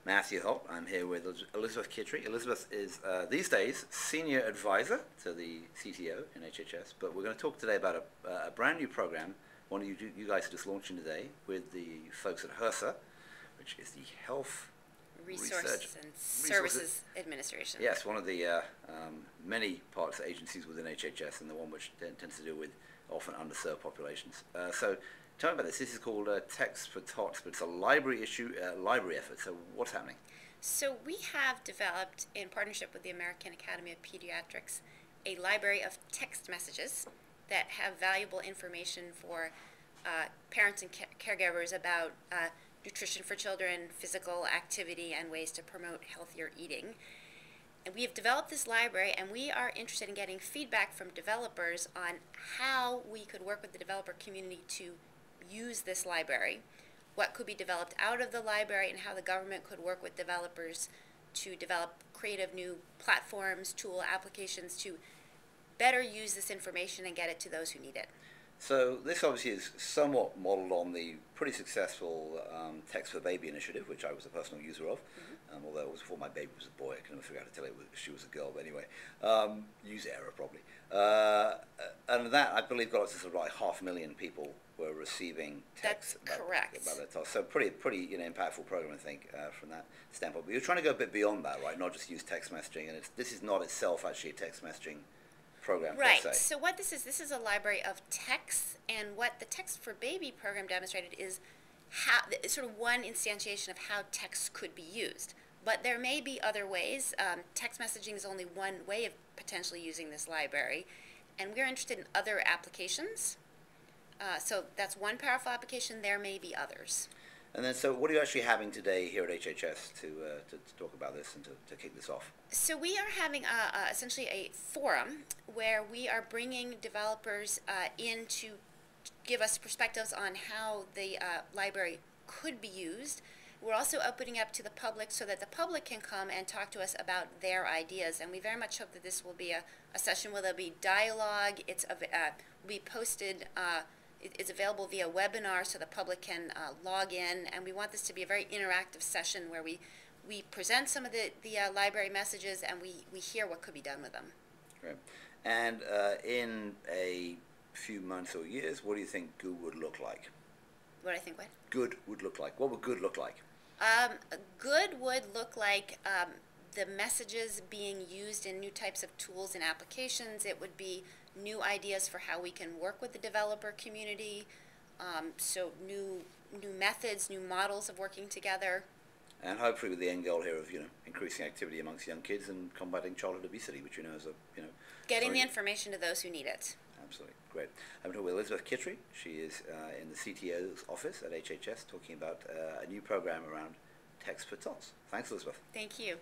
Matthew Holt. I'm here with Elizabeth Kittrie. Elizabeth is, these days, Senior Advisor to the CTO in HHS, but we're going to talk today about a brand new program, one you guys are just launching today with the folks at HRSA, which is the Health Resources and Services Administration. Yes, one of the many parts agencies within HHS, and the one which tends to deal with often underserved populations. So tell me about this. This is called Text for Tots, but it's a library effort. So what's happening? So we have developed, in partnership with the American Academy of Pediatrics, a library of text messages that have valuable information for parents and caregivers about nutrition for children, physical activity, and ways to promote healthier eating. And we have developed this library, and we are interested in getting feedback from developers on how we could work with the developer community to use this library, what could be developed out of the library, and how the government could work with developers to develop creative new platforms, tool applications to better use this information and get it to those who need it. So this obviously is somewhat modeled on the pretty successful Text for Baby initiative, which I was a personal user of, although it was before my baby was a boy. I can never figure out how to tell you she was a girl, but anyway, user error probably. And that, I believe, got us to sort of like 500,000 people were receiving text. That's correct. About their tasks. So pretty impactful program, I think, from that standpoint. But you're trying to go a bit beyond that, right? Not just use text messaging, and this is not itself actually a text messaging program, right. per se. So what this is a library of texts, and what the Text for Baby program demonstrated is how sort of one instantiation of how text could be used. But there may be other ways. Text messaging is only one way of potentially using this library, and we're interested in other applications. So that's one powerful application. There may be others. And then, so what are you actually having today here at HHS to talk about this and to kick this off? So we are having essentially a forum where we are bringing developers in to give us perspectives on how the library could be used. We're also opening up to the public so that the public can come and talk to us about their ideas. And we very much hope that this will be a session where there'll be dialogue. Will be posted. It's available via webinar so the public can log in, and we want this to be a very interactive session where we present some of the library messages, and we hear what could be done with them. Great. And in a few months or years, what do you think good would look like? What I think what? Good would look like. What would good look like? Good would look like the messages being used in new types of tools and applications. It would be new ideas for how we can work with the developer community, so new methods, new models of working together. And hopefully with the end goal here of increasing activity amongst young kids and combating childhood obesity, which is a getting the information to those who need it. Absolutely great. I'm talking with Elizabeth Kittrie. She is in the CTO's office at HHS, talking about a new program around Text for Tots. Thanks, Elizabeth. Thank you.